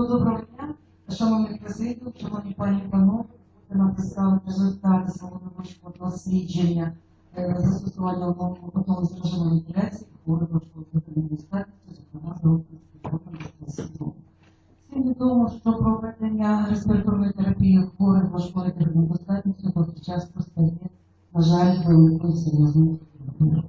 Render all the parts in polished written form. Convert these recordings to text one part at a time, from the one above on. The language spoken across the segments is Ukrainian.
Доброго дня, шановні президію, шановні пані і панове, нам представили результати свого робочого дослідження застосування одного з режиму вентиляції хворих важкої статусу, зокрема Симпозіуму. Всім відомо, що проведення респіраторної терапії хворих важкої статусу досить часто стає, на жаль, великою серйозною проблемою.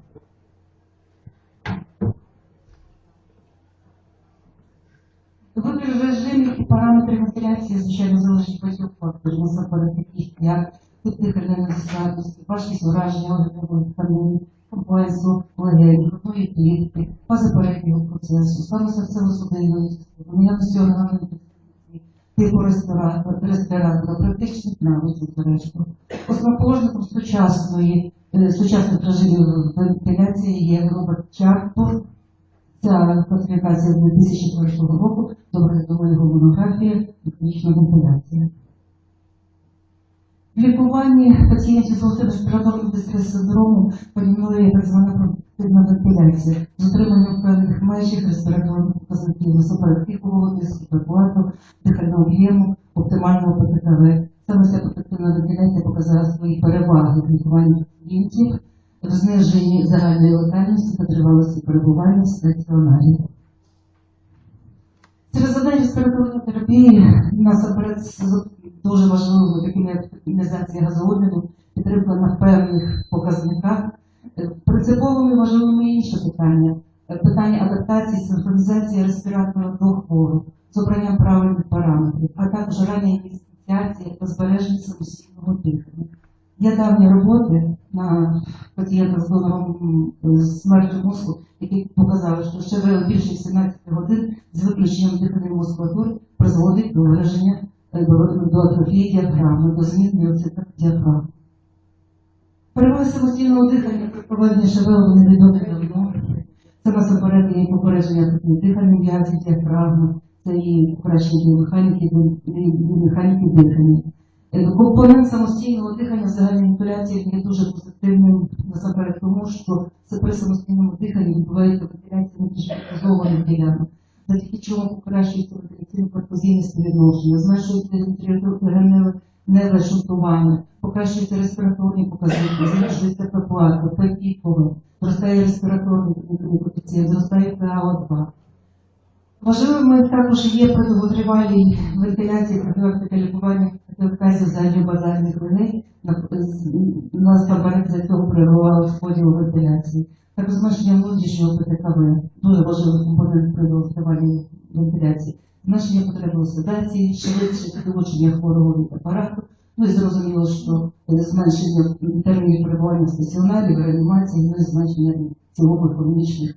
Вибір режимів і параметрів вентиляції, звичайно, залежить від багатьох факторів, насамперед таких як тип дихальної недостатності, важкість ураження органів тканин, комплексу легень, грудної клітки, фази перехідного процесу, стану серцево-судинної системи, наявності органної дисфункції, типу респіратора, практичних навичок, зрештою. Основоположником сучасних режимів вентиляції є Роберт Чартур. Ця класифікація з 2004 року, добре відома його монографія «Технічна вентиляція». В лікуванні пацієнтів з гострим респіраторним дистрес-синдромом помінує так звана проактивна вентиляція з отриманням певних межів респіраторних показників, насамперед пікового тиску, перекладу, дихального об'єму, оптимального ПТКВ. Саме ця проактивна вентиляція показала свої переваги в лікуванні пацієнтів, в зниженні загальної летальності та тривалості перебування в стаціонарі. Серед завдань респіраторної терапії насамперед дуже важливо такі оптимізація газообміну, підтримка на певних показниках. Принциповими важливими інші питання. Питання адаптації, синхронізації респіратора до хворих, з обранням правильних параметрів, а також рання ініціація та збереження самостійного дихання. Є давні роботи на пацієнта з донором смертю мозку, які показали, що ще більше 17 годин з виключенням дихальної мускулатури призводить до вираження до атрофії діафрагми, до зміни оциток діафрагми. Переваги самостійного дихання при проведенні ШВЛ вони відомі давно. Це насамперед і попередження атрофії дихальної м'язів діафрагми, це і покращення біомеханіки дихання. Компонент самостійного дихання в загальній вентиляції є дуже позитивним, насамперед тому, що це при самостійному диханні відбувається вентиляція небіжизованих ділянок, завдяки чому покращується вентиляційно-перфузійне співвідношення, зменшується інтерв'ю невишутування, покращуються респіраторні показники, зменшується ППА, ППІКОВ, зростає респіраторний коефіцієнт, зростає ПаО2. Важливими також є при довготривалій вентиляції, профілактика лікування відказів загальнобазальних линей, насамперед для цього прервало споділ вентиляції. Також зменшення внутрішнього ПТКВ, дуже важливий компонент при довготривалій вентиляції. Зменшення потреби седації, швидше долучення хворого від апарату, ну і зрозуміло, що зменшення термінів перебування в стаціонарі, в реанімації, ну і зменшення цілого хронічних.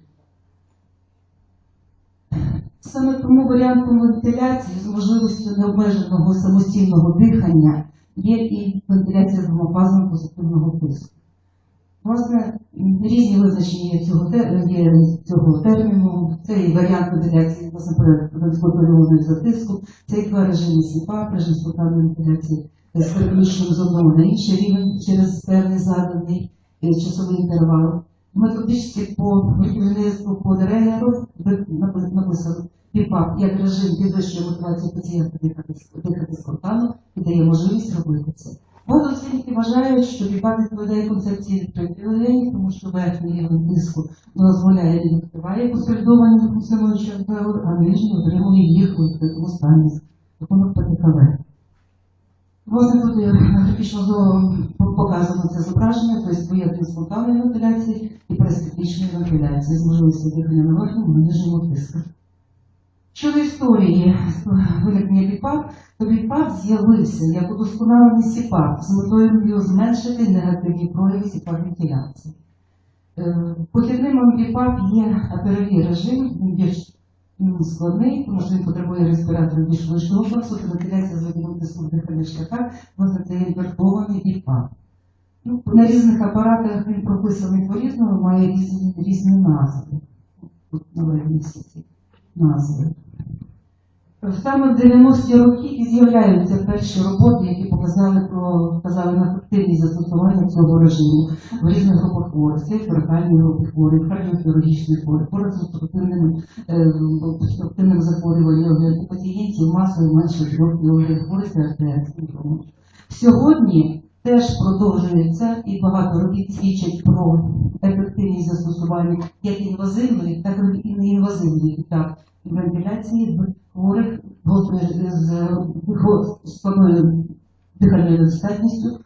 Саме тому варіантом вентиляції з можливістю необмеженого самостійного дихання є і вентиляція з двофазом позитивного тиску. Власне, різні визначення цього терміну. Це і варіант вентиляції, насамперед, вентилятивної затиску, це і два режими СІПАП, режим спонтанної вентиляції з переключенням з одного на інший рівень через певний заданий часовий інтервал. В методичці по керівництву по ДРГ написано BIPAP як режим підвищує мотивацію пацієнта дихати спонтанно і дає можливість робити це. Дослідники вважають, що BIPAP відповідає концепції відкритої легені, тому що верхній рівень тиску дозволяє і відкриває консолідовані функціонуючі альвеоли, а нижній отримує їх у відкритому стані з рахунок ПТКВ. Власне, тут графічно показано це зображення, тобто поєднання спонтанної вентиляції і перистатичної вентиляції з можливістю дихання на верхньому і нижньому тиску. Щодо історії виникнення BIPAP, то BIPAP з'явився як удосконалений СІПАП з метою зменшити негативні прояви СІПАП-вентиляції. Похідним BIPAP є аперовий режим, він більш складний, тому що він потребує респіратора більш вищого класу, та вентиляція з видимим тиском в дихальних шляхах, власне, це є інвертований BIPAP. На різних апаратах він прописаний по-різному, має різні назви. Тут наведені всі ці назви. Саме в 90-ті роки і з'являються перші роботи, які показали на ефективність застосування цього режиму в різних групах хворих, це ферокальні групи хворих, кардіохірургічні хворих, хворих з обструктивним захворюванням, у пацієнтів масою менше 3 кг, хворих з ГРДС. Сьогодні теж продовжується і багато робіт свідчать про ефективність застосування як інвазивної, так і неінвазивної вентиляції хворих з складною дихальною недостатністю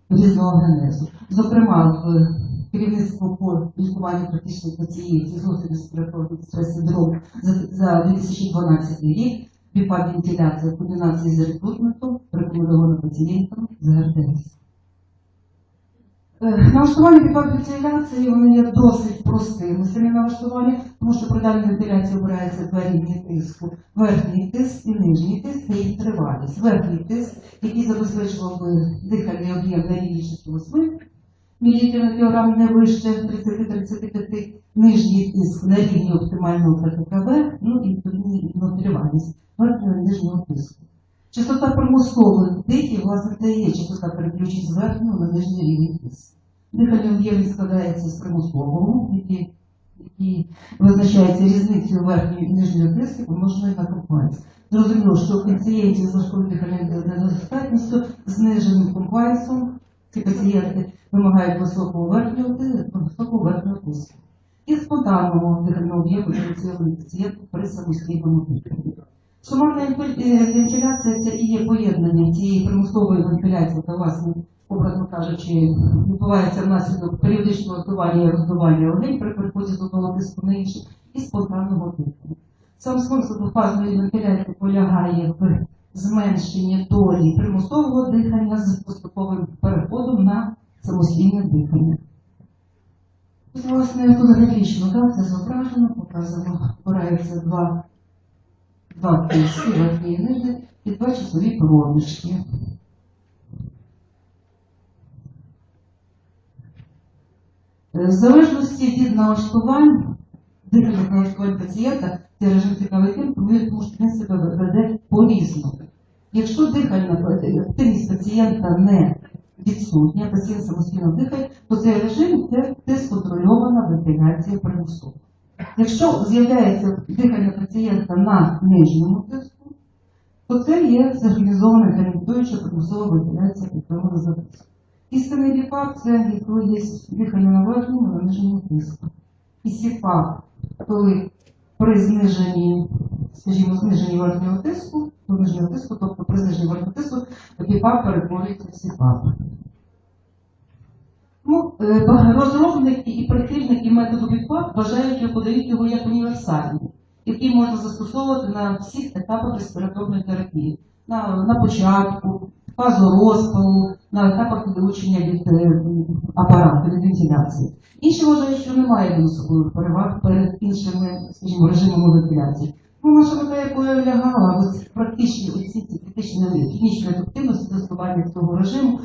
різного генезу. Зокрема, в керівництво по лікуванню критичних пацієнтів з гострим респіраторним стрес-синдром за 2012 рік BIPAP-вентиляція в комбінації з рекрутментом рекомендовано пацієнтам з ГРДС. Налаштування BIPAP-вентиляції вони є досить простими. Самі налаштування, тому що при даній вентиляції обирається два рівні тиску. Верхній тиск і нижній тиск, це їх тривалість. Верхній тиск, який забезпечував би дихальний об'єм на рівні 68 мл на кілограм, не вище 30-35, нижній тиск на рівні оптимального КТКВ, ну і відповідно тривалість верхнього і нижнього тиску. Частота примусових дихів, власне, це є частота переключень з верхнього на нижній рівень тиску. Дихальний об'єм складається з примусового, який визначається різницею верхньої і нижньої тиску, помноженої на компайнс. Зрозуміло, що у пацієнтів з важкою дихальною недостатністю, зниженим компайнсом, ці пацієнти вимагають високого верхнього тиску. І спонтанного дихального об'єму ініційованих пацієнтів при самостійному диханні. Сумарна вентиляція – це і є поєднання цієї примусової вентиляції, та, власне, образно кажучи, відбувається внаслідок періодичного вдування і роздування легень при переході з одного тиску на інший, і спонтанного дихання. Сам смисл двофазної вентиляції полягає в зменшенні долі примусового дихання з поступовим переходом на самостійне дихання. Власне, фотографічно, це зображено, показано, обираються два тиски, верхній і нижній, і два часові проміжки. В залежності від налаштувань, дихальних налаштувань пацієнта, цей режим цікавий тим, тому що він себе веде по-різному. Якщо дихальна активність пацієнта не відсутня, пацієнт самостійно дихає, то цей режим – це дисконтрольована вентиляція примусово. Якщо з'являється дихання пацієнта на нижньому тиску, то це є зорганізована гарантуюча примусова вентиляція підтримана за тиску. Істинний BIPAP – це є дихання на верхньому, на нижньому тиску. І СІПАП, коли при зниженні, скажімо, зниженні верхнього тиску, до нижнього тиску, тобто при зниженні верхнього тиску, BIPAP перетворюється в СІПАП. Розробники і прихильники методу BIPAP вважають, що подають його як універсальний, який можна застосовувати на всіх етапах респіраторної терапії. На початку, фазу розпалу, на етапах відлучення від апарату, від вентиляції. Інші вважають, що немає мінусових переваг перед іншими, скажімо, режимами вентиляції. Наша мета полягала в практичній клінічній ефективності застосування цього режиму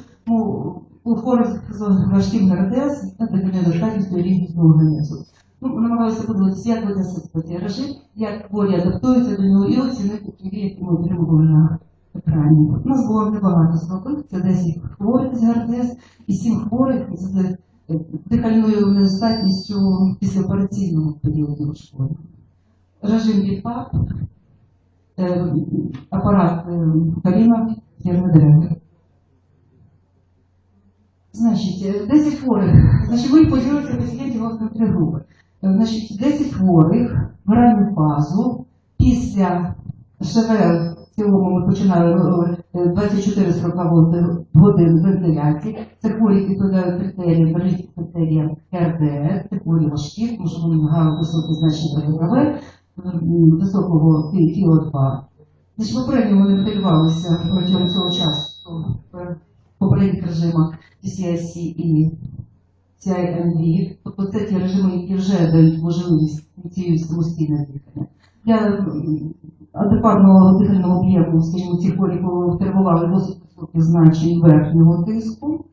у хворих з важким ГРДС та недостатністю різного генезу. Намагалися подивитися, як ведеться цей режим, як хворі адаптуються до нього і оцінити ті, які ми отримували на екрані. У нас було небагато слабих, це 10 хворих з ГРДС і 7 хворих з дихальною недостатністю післяопераційного періоду школи. Режим BIPAP, апарат коліна, фірми ДРЕГ. Значить, 10 хворих. Значить, ми поділилися пацієнтів на 3 групи. Значить, 10 хворих в ранню фазу після ШВ, в цілому ми починали 24-42 годин вентиляції. Це хворі, які відповідають критеріям ГРДС, це хворі важкі, тому що вони мають високе значення КТКВ, високого КІО2. Значить, попередньо вони вентилювалися протягом цього часу в попередніх режимах PCIC і CIMV, тобто це ті режими, які вже дають можливість цієї самостійне дихання. Для адекватного дихального об'єму, скажімо, ці хворі потребували досить високих значень верхнього тиску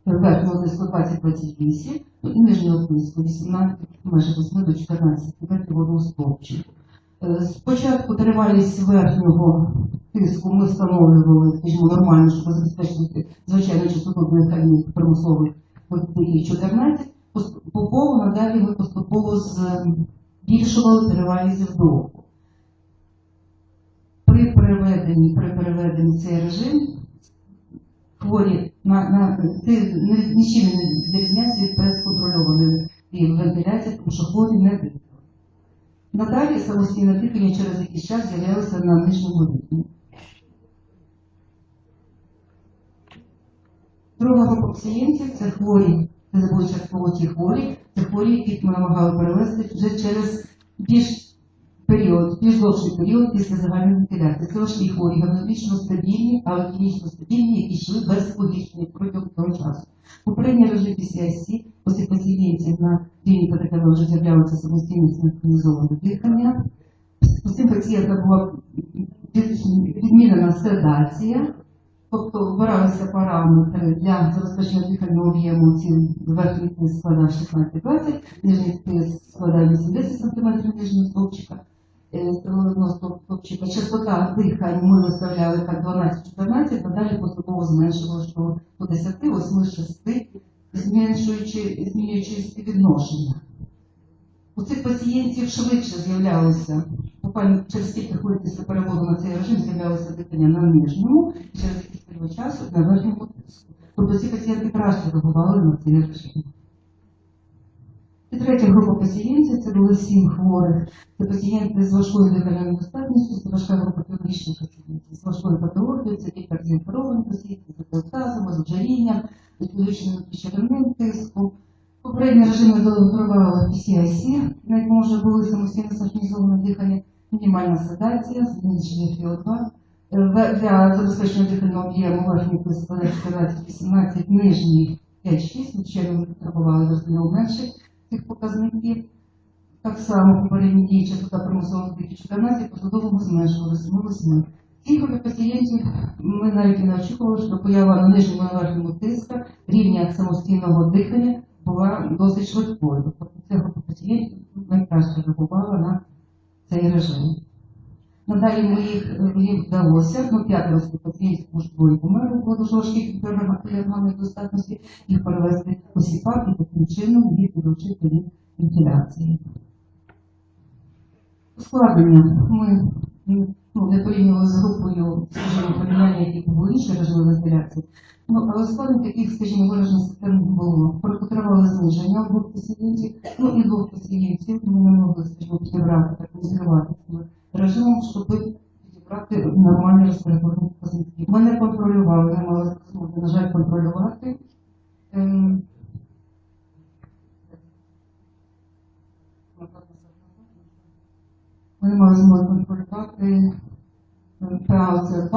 20-28, і нижнього тиску 18, майже 8 до 14 метрів водостовпчику. Спочатку тривалість верхнього тиску ми встановлювали, скажімо, нормально, щоб забезпечити звичайну частоту дихальних примусових 14. Поступово надалі ми поступово збільшували тривалість вдоху. При переведенні цей режим хворі нічим не відрізняється від безконтрольованої вентиляції, тому що хворі не дихали. Надалі самостійне дихання через якийсь час з'являлося на нижньому рівні. Друга група пацієнтів – це хворі, не забудьте ті хворі, це хворі, яких ми намагали перевести вже через більш довший період після загальної вентиляції. Це важкі хворі, гемодинамічно стабільні, але клінічно стабільні, які йшли без погіршення протягом того часу. Попередній режим PCIC у цих пацієнтів на рівні ПТКВ вже з'являлося самостійне синхронізоване дихання. У цих пацієнтах була відмінена седація, тобто вбиралися параметри для забезпечення дихального об'єму, верхній тиск складав 16-20, нижній тиск складав 80 см нижнього стовпчика. Частота дихань ми виставляли як 12-14, надалі поступово зменшували, що по 10, 8, 6, змінюючи співвідношення. У цих пацієнтів швидше з'являлося, буквально через кілька хвилин після переводу на цей режим з'являлося дихання на нижньому, і через якийсь період часу на верхньому тиску. Тобто ці пацієнти краще реагували на цей режим. І третя група пацієнтів – це були 7 хворих. Це пацієнти з важкою дихальною недостатністю, це важка група хірургічних пацієнтів. З важкою патологією, це ті кардіоферовані пацієнти, з атеостазом, з обжарінням, з підвищеним піщевим тиском. Попередні режими виливали PCIC, на якому вже були самостійно синхронізоване дихання, мінімальна седація, зниження ФО2. Для забезпечення дихального об'єму верхній тиск 14-18, нижній 5-6, звичайно, ми потребували розміру менше цих показників. Так само попередні дії частота примусового дихання 14, посудовому зменшувалися. Цих групи пацієнтів ми навіть не очікували, що поява на нижньому і верхньому тиска рівня самостійного дихання була досить швидкою. Тобто ця група пацієнтів найкраще реагувала на цей режим. Надалі їм вдалося, 5 з пацієнтів, тому що двоє померли, було дуже важких перерогамної достатності, їх перевести у СІПАП і таким чином їх підвчити від вентиляції. Ускладнення ми не порівнювали з групою, скажімо, порівняння, які були інші режими вентиляції, але ускладнень таких, скажімо, виражених систем не було. Потребували зниження двох пацієнтів, і двох пацієнтів ми не могли, скажімо, підібрати, так розривати режимом, щоб підібрати нормальні респіраторні показники. Ми не контролювали, не мали змоги, на жаль, контролювати. Ми не мали змоги контролювати ПАО-ЦРП,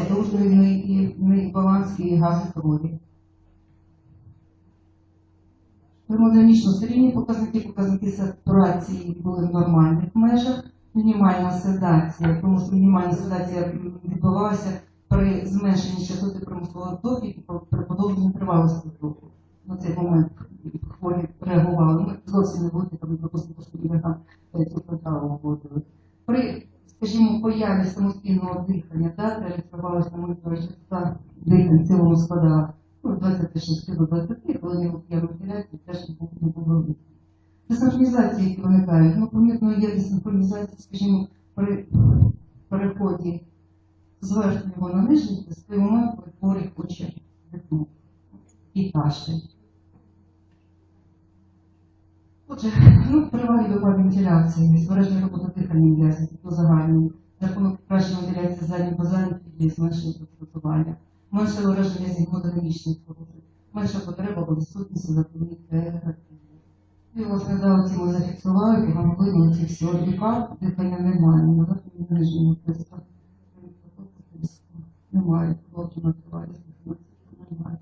подовжений баланс і гази крові. Термодинамічно серійні показники сатурації були в нормальних межах. Мінімальна седація, тому що мінімальна седація відбувалася при зменшенні частоти примусових вдохів і при подовженні тривалості вдоху. На цей момент хворі реагували. Ми зовсім не будуть, там, допустимо, що там цю контролу вводили. При, скажімо, появі самостійного дихання, реєструвалася на моніторі частота дихань в цілому складала 26 до 20, коли його вентиляції теж не було. Десинхронізації, які виникають, помітно є десинхронізація, скажімо, при переході з верхнього на нижній, в той момент, коли хворий хоче дихнути і кашель. Отже, переваги BIPAP вентиляції, збереження роботи дихальної вентиляції, до загальної, за рахунок кращої вентиляції задньої базальної підліз, менше застосування, менше вираження зігмодинамічних порушень, менша потреба або відсутність запальних терапії. І власне дали ми зафіксували, то нам видно ці всі BIPAP, дихання немає, на верхньому і нижньому тиску. Немає, продовжена тривалість, немає.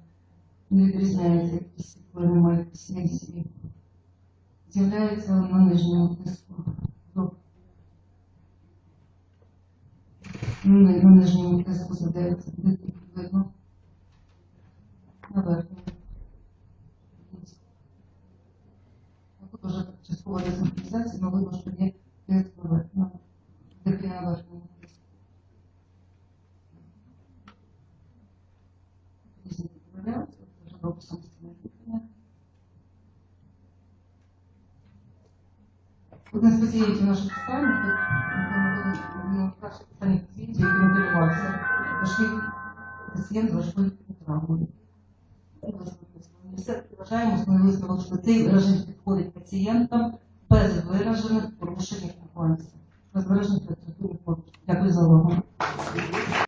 Не відрізняється, якісь коли немає пісенції. З'являється на нижньому тиску. На нижньому тиску з'являється, видно. На верхньому. Тут вже часткова десинхронізація, але видно, що є тиск поверхня. на верхньому. Одне з пацієнтів наших питань, перших питань пацієнтів, які мотивувався, важкий пацієнт важкої травмою. Ми вважаємо, основний висновок, що цей режим підходить пацієнтам без виражених порушень інформації, без виражених рецептурних порушень. Дякую за увагу.